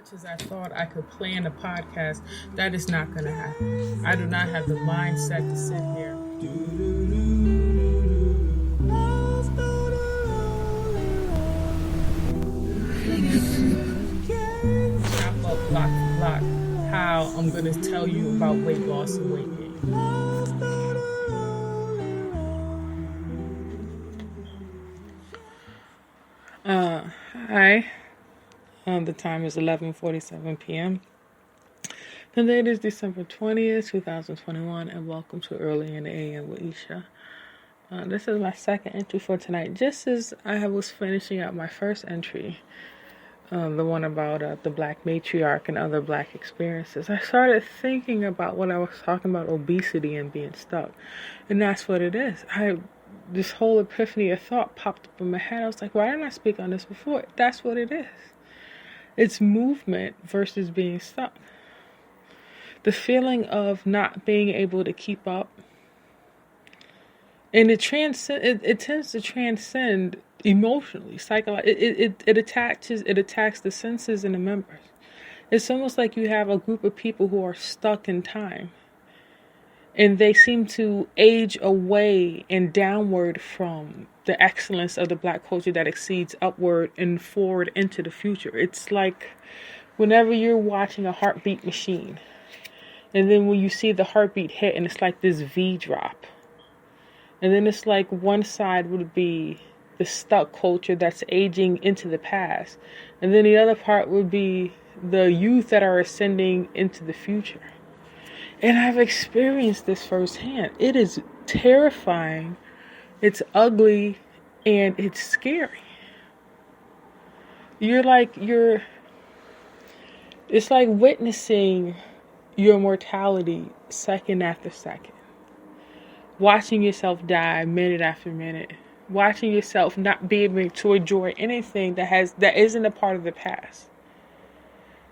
much as I thought I could plan a podcast, that is not going to happen. I do not have the mindset to sit here. Chop up block for block how I'm going to tell you about weight loss and weight gain. Hi. The time is 11:47 p.m. The date is December 20th, 2021, and welcome to Early in the AM with Isha. This is my second entry for tonight. Just as I was finishing out my first entry, the one about the Black matriarch and other Black experiences, I started thinking about what I was talking about, obesity and being stuck. And that's what it is. This whole epiphany of thought popped up in my head. I was like, why didn't I speak on this before? That's what it is. It's movement versus being stuck. The feeling of not being able to keep up. And it tends to transcend emotionally, psychologically. It attacks the senses and the members. It's almost like you have a group of people who are stuck in time. And they seem to age away and downward from the excellence of the Black culture that exceeds upward and forward into the future. It's like whenever you're watching a heartbeat machine, and then when you see the heartbeat hit, and it's like this V drop. And then it's like one side would be the stuck culture that's aging into the past. And then the other part would be the youth that are ascending into the future. And I've experienced this firsthand. It is terrifying, it's ugly, and it's scary. It's like witnessing your mortality second after second. Watching yourself die minute after minute. Watching yourself not be able to enjoy anything that isn't a part of the past.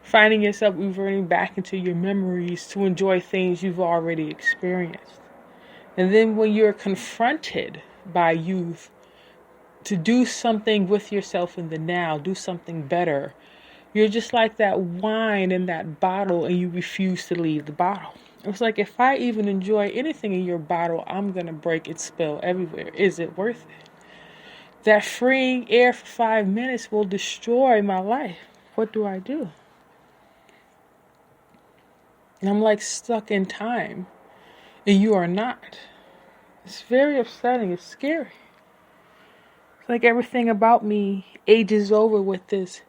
Finding yourself reverting back into your memories to enjoy things you've already experienced. And then when you're confronted by youth to do something with yourself in the now, do something better, you're just like that wine in that bottle and you refuse to leave the bottle. It's like, if I even enjoy anything in your bottle, I'm going to break it, spill everywhere. Is it worth it? That freeing air for 5 minutes will destroy my life. What do I do? And I'm like stuck in time. And you are not. It's very upsetting. It's scary. It's like everything about me ages over with this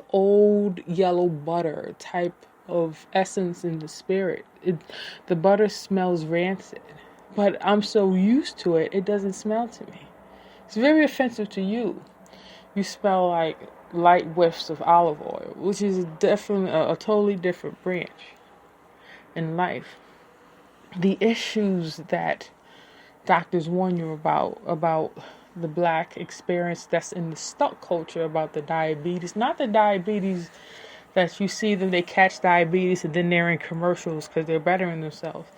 old yellow butter type of essence in the spirit. The butter smells rancid. But I'm so used to it, it doesn't smell to me. It's very offensive to you. You smell like light whiffs of olive oil, which is definitely a totally different branch in life. The issues that doctors warn you about the Black experience that's in the stuck culture, about the diabetes, not the diabetes that you see them, they catch diabetes and then they're in commercials because they're bettering themselves.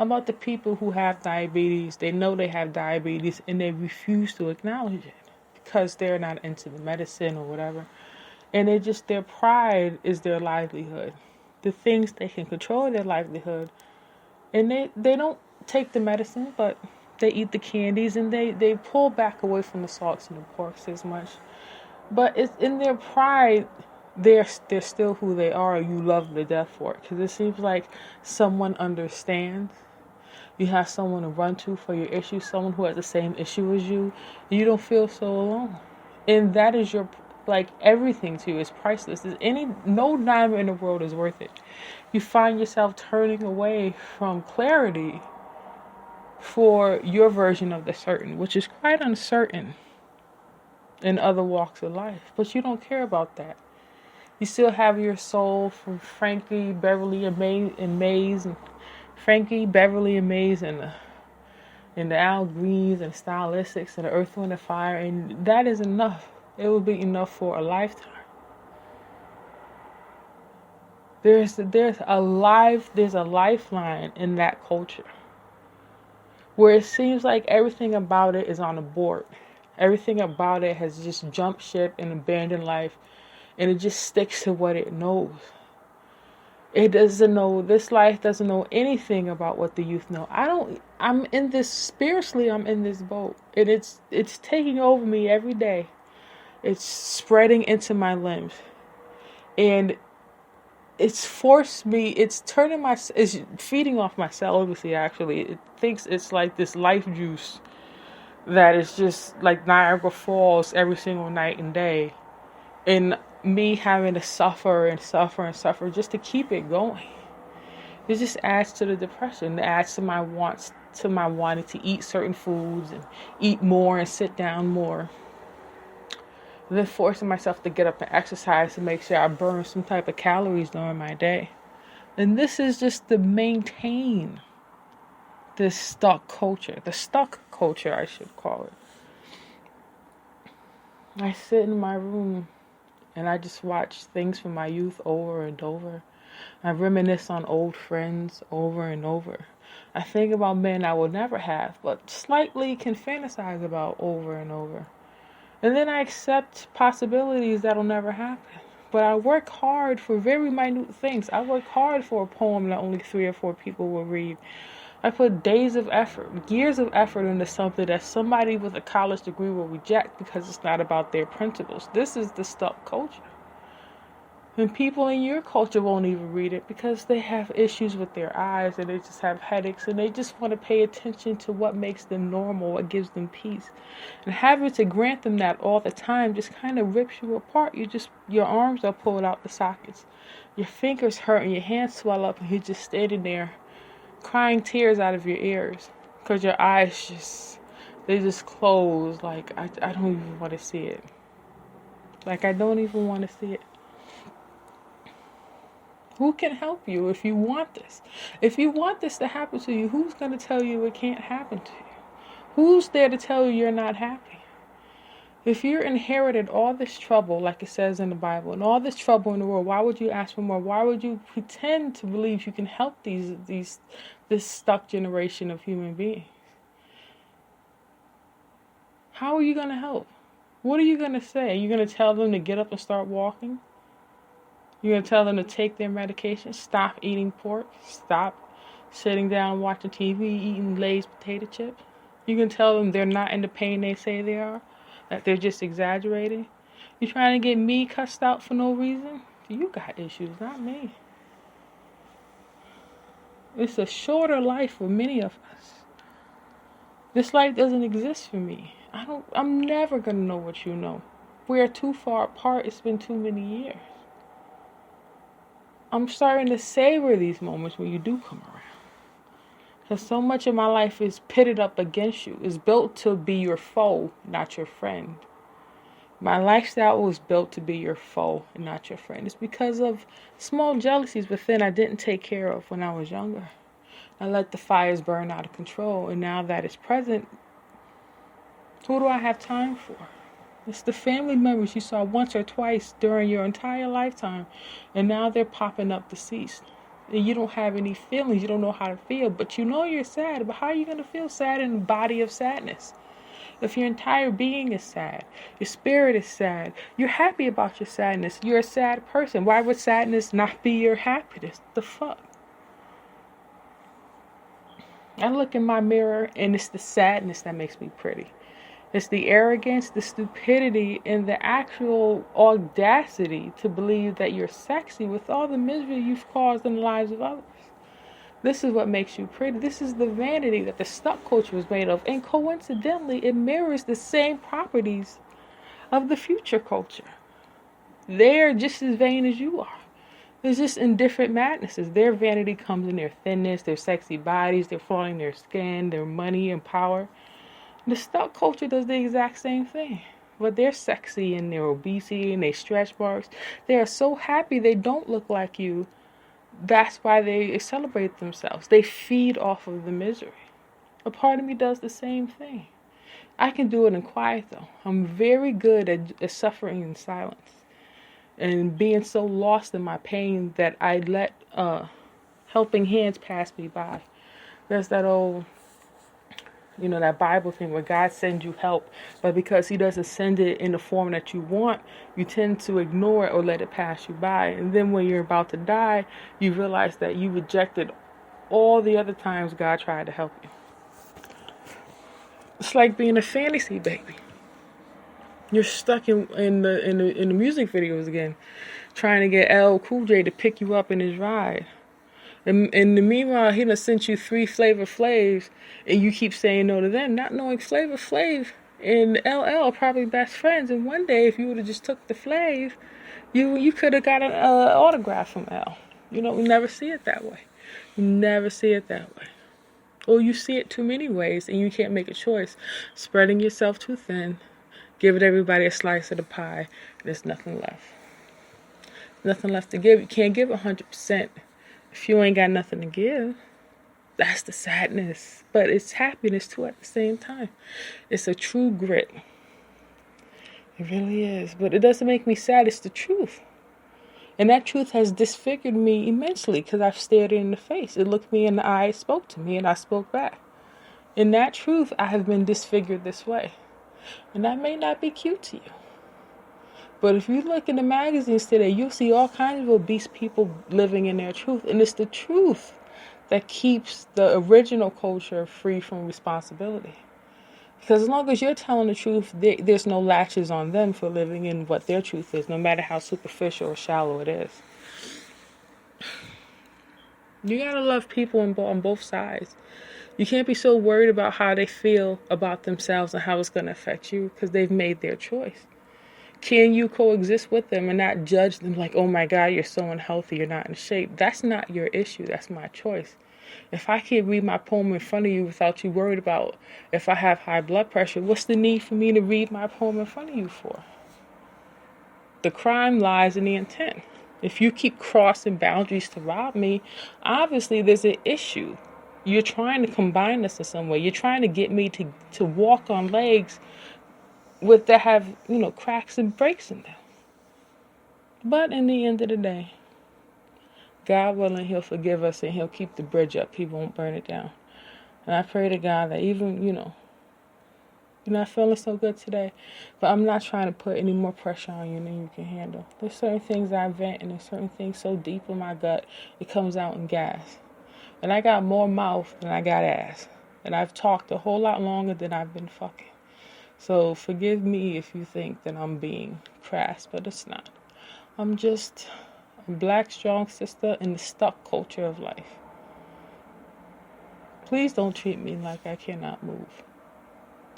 About the people who have diabetes, they know they have diabetes and they refuse to acknowledge it because they're not into the medicine or whatever. And their pride is their livelihood. The things they can control their livelihood. And they don't take the medicine, but they eat the candies and they pull back away from the salts and the porks as much. But it's in their pride, they're still who they are. You love them to death for it. Because it seems like someone understands. You have someone to run to for your issue, someone who has the same issue as you. You don't feel so alone. And that is everything to you is priceless. No diamond in the world is worth it. You find yourself turning away from clarity for your version of the certain, which is quite uncertain in other walks of life. But you don't care about that. You still have your soul from Frankie, Beverly, and Maze, and Frankie, Beverly, and Maze, and the Al Greens, and Stylistics, and the Earth, Wind, and Fire, and that is enough. It will be enough for a lifetime. There's a lifeline in that culture where it seems like everything about it is on a board. Everything about it has just jumped ship and abandoned life and it just sticks to what it knows. It doesn't know, this life doesn't know anything about what the youth know. I'm in this, spiritually, I'm in this boat. And it's taking over me every day. It's spreading into my limbs. And it's forced me, it's feeding off my celibacy, actually. It thinks it's like this life juice that is just like Niagara Falls every single night and day. And me having to suffer and suffer and suffer just to keep it going. It just adds to the depression. It adds to my wants, to my wanting to eat certain foods and eat more and sit down more. And then forcing myself to get up and exercise to make sure I burn some type of calories during my day. And this is just to maintain this stuck culture. The stuck culture, I should call it. I sit in my room and I just watch things from my youth over and over. I reminisce on old friends over and over. I think about men I will never have, but slightly can fantasize about over and over. And then I accept possibilities that'll never happen. But I work hard for very minute things. I work hard for a poem that only 3 or 4 people will read. I put days of effort, years of effort into something that somebody with a college degree will reject because it's not about their principles. This is the stuck culture. And people in your culture won't even read it because they have issues with their eyes and they just have headaches and they just want to pay attention to what makes them normal, what gives them peace. And having to grant them that all the time just kind of rips you apart. Your arms are pulled out the sockets. Your fingers hurt and your hands swell up and you're just standing there crying tears out of your ears because your eyes they just close. Like, I don't even want to see it. Like, I don't even want to see it. Who can help you if you want this? If you want this to happen to you, who's going to tell you it can't happen to you? Who's there to tell you you're not happy? If you're inherited all this trouble, like it says in the Bible, and all this trouble in the world, why would you ask for more? Why would you pretend to believe you can help this stuck generation of human beings? How are you going to help? What are you going to say? Are you going to tell them to get up and start walking? You're going to tell them to take their medication, stop eating pork, stop sitting down watching TV, eating Lay's potato chips? You're going to tell them they're not in the pain they say they are, that they're just exaggerating? You're trying to get me cussed out for no reason? You got issues, not me. It's a shorter life for many of us. This life doesn't exist for me. I'm never going to know what you know. We are too far apart. It's been too many years. I'm starting to savor these moments when you do come around. Because so much of my life is pitted up against you. It's built to be your foe, not your friend. My lifestyle was built to be your foe and not your friend. It's because of small jealousies within I didn't take care of when I was younger. I let the fires burn out of control. And now that it's present, who do I have time for? It's the family members you saw once or twice during your entire lifetime, and now they're popping up deceased. And you don't have any feelings, you don't know how to feel, but you know you're sad. But how are you going to feel sad in a body of sadness? If your entire being is sad, your spirit is sad, you're happy about your sadness, you're a sad person. Why would sadness not be your happiness? The fuck? I look in my mirror and it's the sadness that makes me pretty. It's the arrogance, the stupidity, and the actual audacity to believe that you're sexy with all the misery you've caused in the lives of others. This is what makes you pretty. This is the vanity that the stuck culture was made of. And coincidentally, it mirrors the same properties of the future culture. They're just as vain as you are. It's just in different madnesses. Their vanity comes in their thinness, their sexy bodies, their flaunting their skin, their money and power. The stuck culture does the exact same thing. But they're sexy in their obesity and their stretch marks. They are so happy they don't look like you. That's why they celebrate themselves. They feed off of the misery. A part of me does the same thing. I can do it in quiet though. I'm very good at suffering in silence. And being so lost in my pain that I let helping hands pass me by. There's that old that Bible thing where God sends you help, but because he doesn't send it in the form that you want, you tend to ignore it or let it pass you by. And then when you're about to die, you realize that you rejected all the other times God tried to help you. It's like being a fantasy baby. You're stuck in the music videos again, trying to get LL Cool J to pick you up in his ride. And in the meanwhile, he done sent you 3 Flavor Flavs, and you keep saying no to them, not knowing Flavor Flav and LL are probably best friends. And one day, if you would have just took the Flav, you could have got an autograph from L. We never see it that way. You never see it that way. Or you see it too many ways, and you can't make a choice. Spreading yourself too thin, giving everybody a slice of the pie, there's nothing left. Nothing left to give. You can't give 100%. If you ain't got nothing to give, that's the sadness. But it's happiness too at the same time. It's a true grit. It really is. But it doesn't make me sad. It's the truth. And that truth has disfigured me immensely because I've stared it in the face. It looked me in the eye, spoke to me, and I spoke back. In that truth, I have been disfigured this way. And that may not be cute to you. But if you look in the magazines today, you'll see all kinds of obese people living in their truth. And it's the truth that keeps the original culture free from responsibility. Because as long as you're telling the truth, there's no latches on them for living in what their truth is, no matter how superficial or shallow it is. You gotta love people on both sides. You can't be so worried about how they feel about themselves and how it's going to affect you because they've made their choice. Can you coexist with them and not judge them like, oh my God, you're so unhealthy, you're not in shape? That's not your issue. That's my choice. If I can't read my poem in front of you without you worried about if I have high blood pressure, what's the need for me to read my poem in front of you for? The crime lies in the intent. If you keep crossing boundaries to rob me, obviously there's an issue. You're trying to combine this in some way. You're trying to get me to walk on legs that have, cracks and breaks in them. But in the end of the day, God willing, he'll forgive us and he'll keep the bridge up. He won't burn it down. And I pray to God that even, you're not feeling so good today, but I'm not trying to put any more pressure on you than you can handle. There's certain things I vent and there's certain things so deep in my gut, it comes out in gas. And I got more mouth than I got ass. And I've talked a whole lot longer than I've been fucking. So forgive me if you think that I'm being crass, but it's not. I'm just a black, strong sister in the stuck culture of life. Please don't treat me like I cannot move.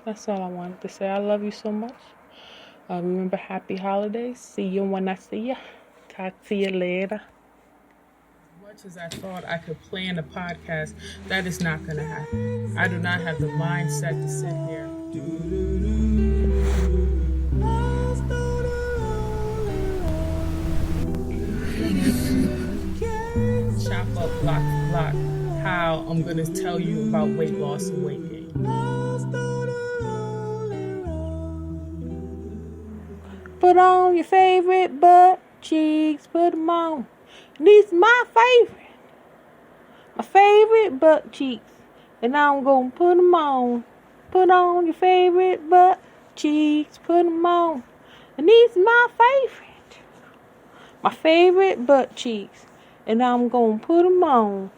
That's all I wanted to say. I love you so much. Remember, happy holidays. See you when I see you. Talk to you later. As much as I thought I could plan a podcast, that is not going to happen. I do not have the mindset to sit here. Chop up block for block how I'm going to tell you about weight loss and weight gain. Put on your favorite butt cheeks, put them on. These my favorite butt cheeks, and I'm gonna put them on. Put on your favorite butt cheeks, put them on. And these my favorite butt cheeks, and I'm gonna put them on.